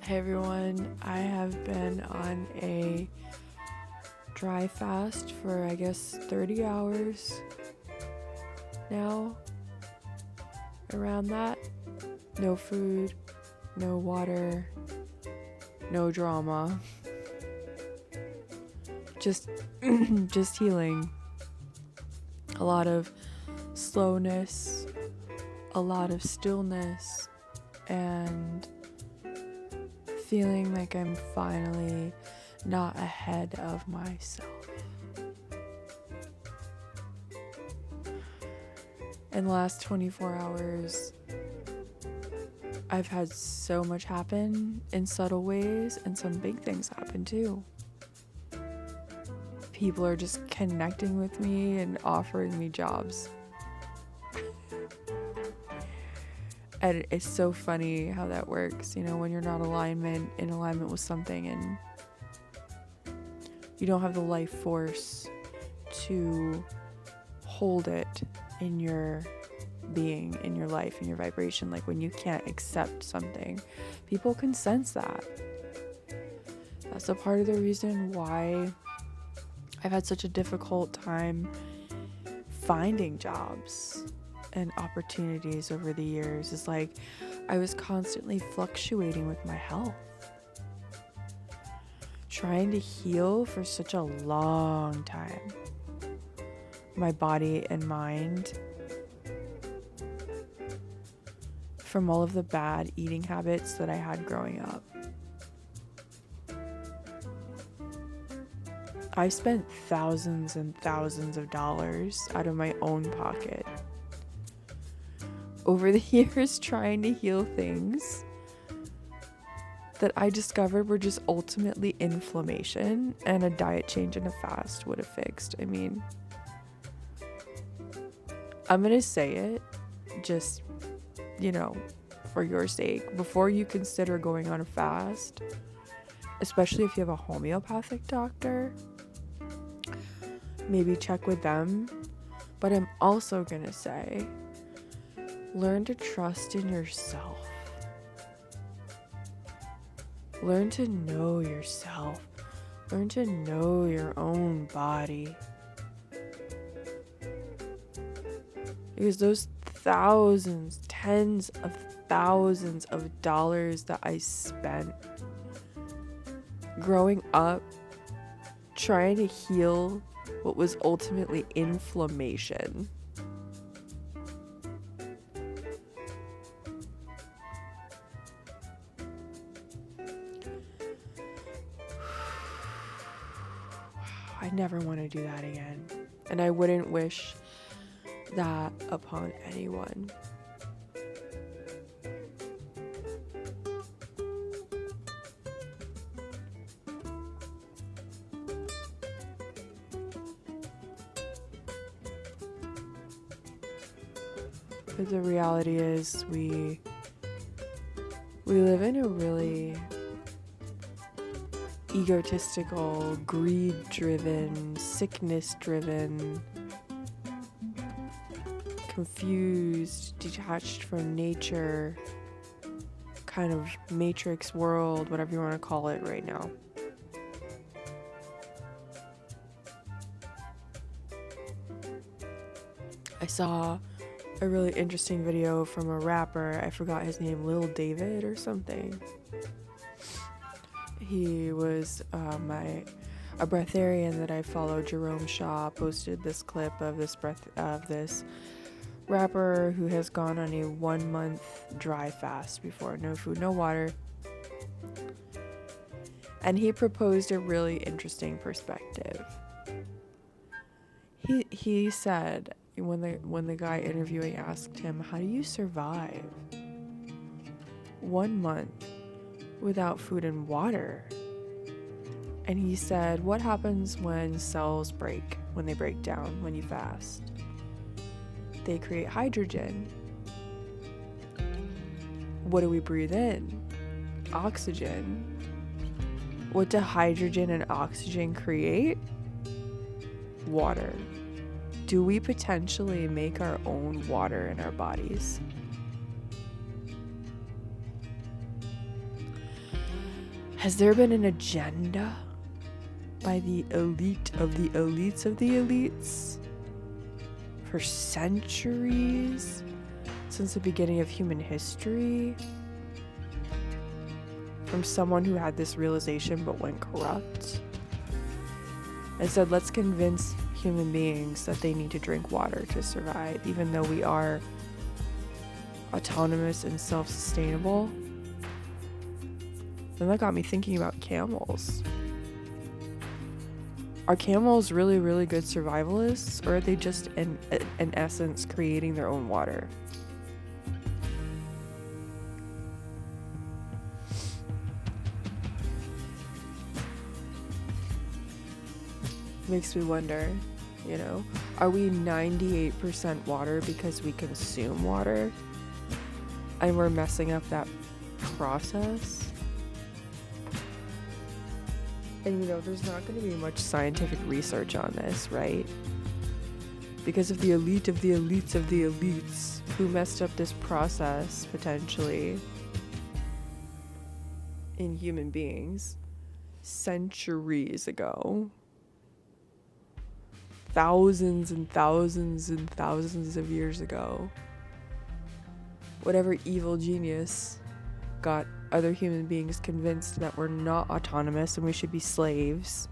Hey everyone, I have been on a dry fast for I guess 30 hours now, around that. No food, no water, no drama. Just just healing. A lot of slowness, a lot of stillness, and feeling like I'm finally not ahead of myself. In the last 24 hours, I've had so much happen in subtle ways, and some big things happen too. People are just connecting with me and offering me jobs. And it's so funny how that works, when you're not in alignment with something, and you don't have the life force to hold it in your being, in your life, in your vibration. Like when you can't accept something, people can sense that. That's a part of the reason why I've had such a difficult time finding jobs and opportunities over the years. Is like I was constantly fluctuating with my health, trying to heal for such a long time, my body and mind, from all of the bad eating habits that I had growing up. I spent thousands and thousands of dollars out of my own pocket over the years trying to heal things that I discovered were just ultimately inflammation, and a diet change and a fast would have fixed. I mean, I'm gonna say it just, for your sake. Before you consider going on a fast, especially if you have a homeopathic doctor, maybe check with them. But I'm also gonna say, learn to trust in yourself. Learn to know yourself. Learn to know your own body. Because those thousands, tens of thousands of dollars that I spent growing up trying to heal what was ultimately inflammation. I never want to do that again. And I wouldn't wish that upon anyone. But the reality is we live in a really egotistical, greed-driven, sickness-driven, confused, detached from nature, kind of matrix world, whatever you want to call it right now. I saw a really interesting video from a rapper, I forgot his name, Lil David or something. He was a breatharian that I follow, Jerome Shaw, posted this clip of this rapper who has gone on a 1 month dry fast before, no food, no water. And he proposed a really interesting perspective. He said, when the guy interviewing asked him, how do you survive 1 month without food and water? And he said, what happens when cells break, when they break down, when you fast? They create hydrogen. What do we breathe in? Oxygen. What do hydrogen and oxygen create? Water. Do we potentially make our own water in our bodies? Has there been an agenda by the elite of the elites of the elites for centuries, since the beginning of human history, from someone who had this realization but went corrupt and said, let's convince human beings that they need to drink water to survive, even though we are autonomous and self-sustainable? Then that got me thinking about camels. Are camels really, really good survivalists, or are they just in essence creating their own water? Makes me wonder, are we 98% water because we consume water and we're messing up that process? And there's not going to be much scientific research on this, right? Because of the elite of the elites of the elites who messed up this process potentially in human beings centuries ago. Thousands and thousands and thousands of years ago. Whatever evil genius got other human beings convinced that we're not autonomous and we should be slaves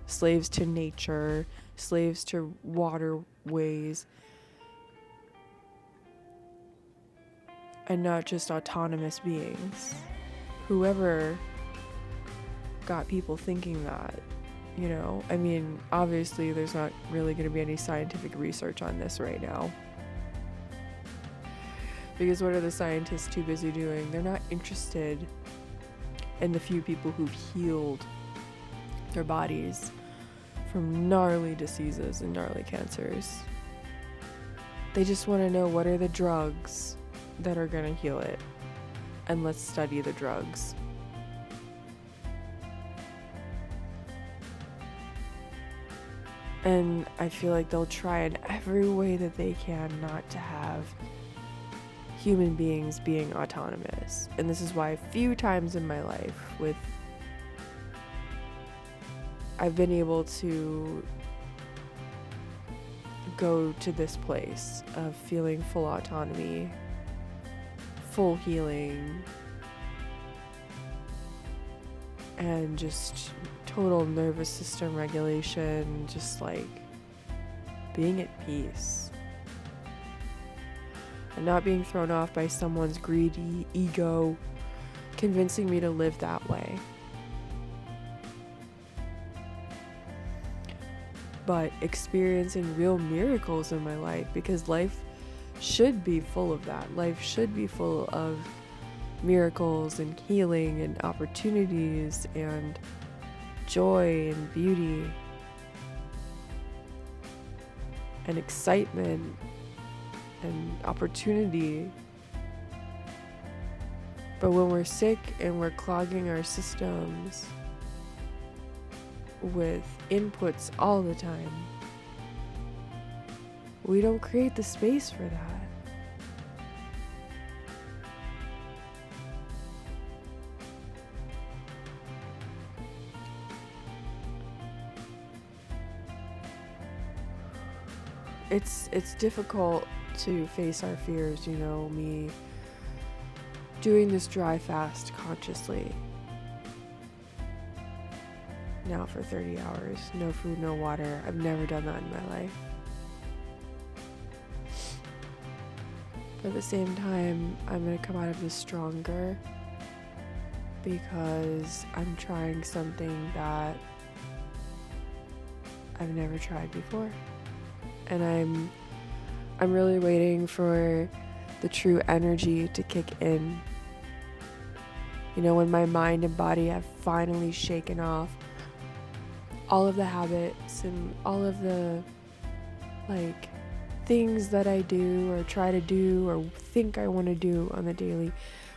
to nature, slaves to waterways, and not just autonomous beings. Whoever got people thinking that, obviously there's not really going to be any scientific research on this right now. Because what are the scientists too busy doing? They're not interested in the few people who've healed their bodies from gnarly diseases and gnarly cancers. They just want to know what are the drugs that are going to heal it. And let's study the drugs. And I feel like they'll try in every way that they can not to have human beings being autonomous. And this is why a few times in my life I've been able to go to this place of feeling full autonomy, full healing, and just total nervous system regulation, just like being at peace. And not being thrown off by someone's greedy ego convincing me to live that way. But experiencing real miracles in my life, because life should be full of that. Life should be full of miracles and healing and opportunities and joy and beauty and excitement and opportunity. But when we're sick and we're clogging our systems with inputs all the time, we don't create the space for that. It's difficult to face our fears, me doing this dry fast consciously now for 30 hours, no food, no water. I've never done that in my life. But at the same time, I'm gonna come out of this stronger because I'm trying something that I've never tried before. And I'm really waiting for the true energy to kick in. When my mind and body have finally shaken off all of the habits and all of the things that I do or try to do or think I want to do on the daily.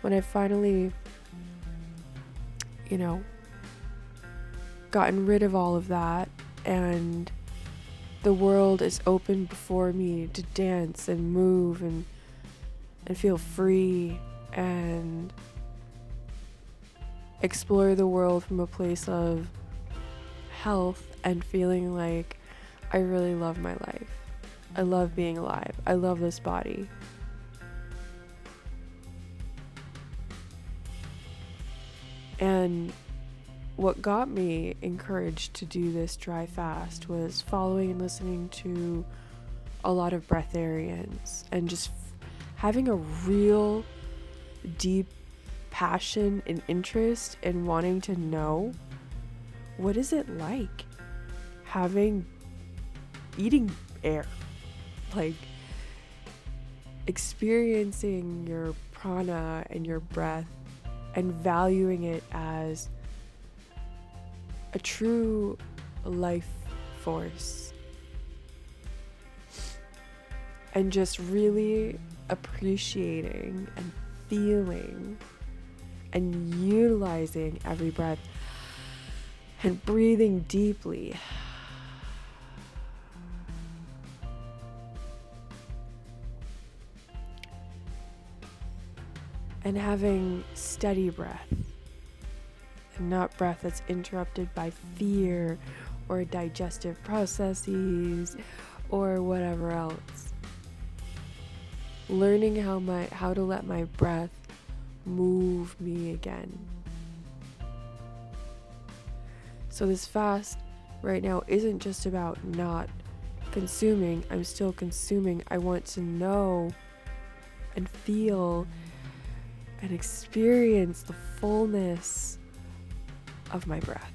When I finally, gotten rid of all of that and the world is open before me to dance and move and feel free and explore the world from a place of health and feeling like I really love my life. I love being alive. I love this body. And what got me encouraged to do this dry fast was following and listening to a lot of breatharians and just having a real deep passion and interest in wanting to know, what is it like eating air, like experiencing your prana and your breath and valuing it as a true life force, and just really appreciating and feeling and utilizing every breath and breathing deeply. And having steady breath, and not breath that's interrupted by fear or digestive processes or whatever else. Learning how to let my breath move me again. So this fast right now isn't just about not consuming. I'm still consuming. I want to know and feel and experience the fullness of my breath.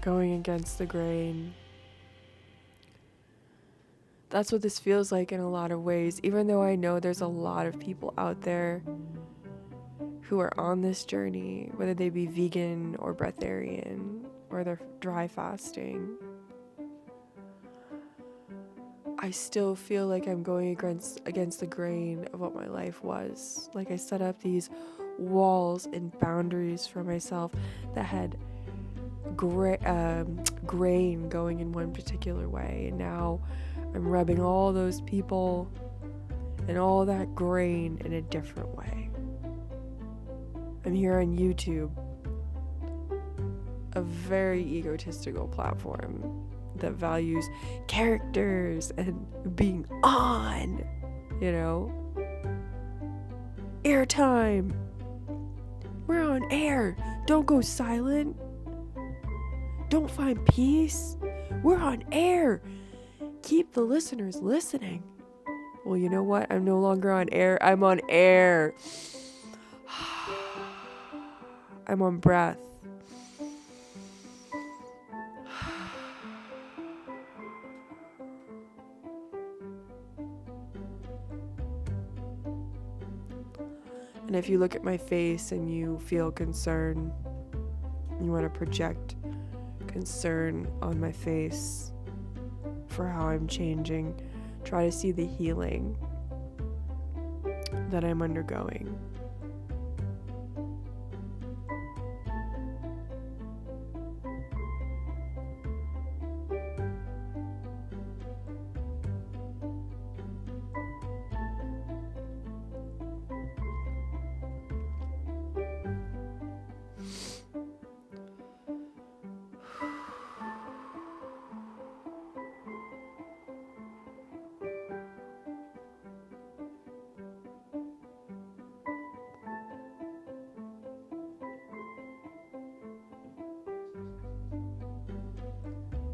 Going against the grain. That's what this feels like in a lot of ways, even though I know there's a lot of people out there who are on this journey, whether they be vegan or breatharian or they're dry fasting. I still feel like I'm going against the grain of what my life was. Like I set up these walls and boundaries for myself that had grain going in one particular way, and now I'm rubbing all those people and all that grain in a different way. I'm here on YouTube, a very egotistical platform that values characters and being on, airtime. We're on air. Don't go silent. Don't find peace. We're on air. Keep the listeners listening. Well, you know what? I'm no longer on air. I'm on air. I'm on breath. And if you look at my face and you feel concern, you want to project concern on my face for how I'm changing, try to see the healing that I'm undergoing.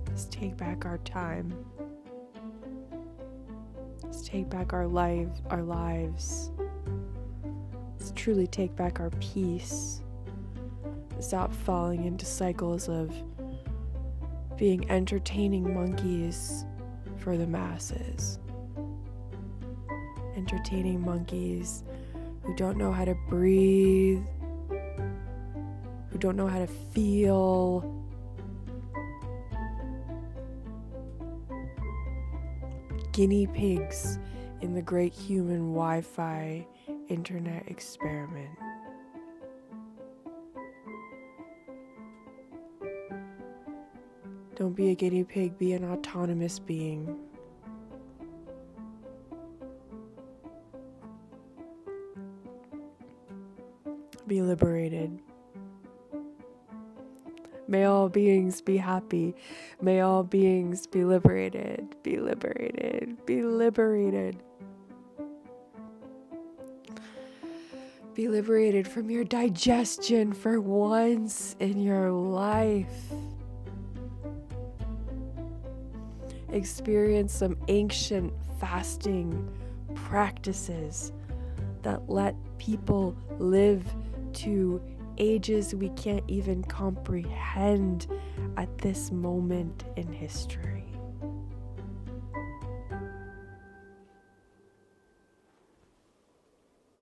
Let's take back our time. Let's take back our lives. Let's truly take back our peace. Stop falling into cycles of being entertaining monkeys for the masses. Entertaining monkeys who don't know how to breathe, who don't know how to feel. Guinea pigs in the great human Wi-Fi internet experiment. Don't be a guinea pig, be an autonomous being. Be liberated. May all beings be happy. May all beings be liberated. Be liberated. Be liberated. Be liberated from your digestion for once in your life. Experience some ancient fasting practices that let people live to ages we can't even comprehend at this moment in history.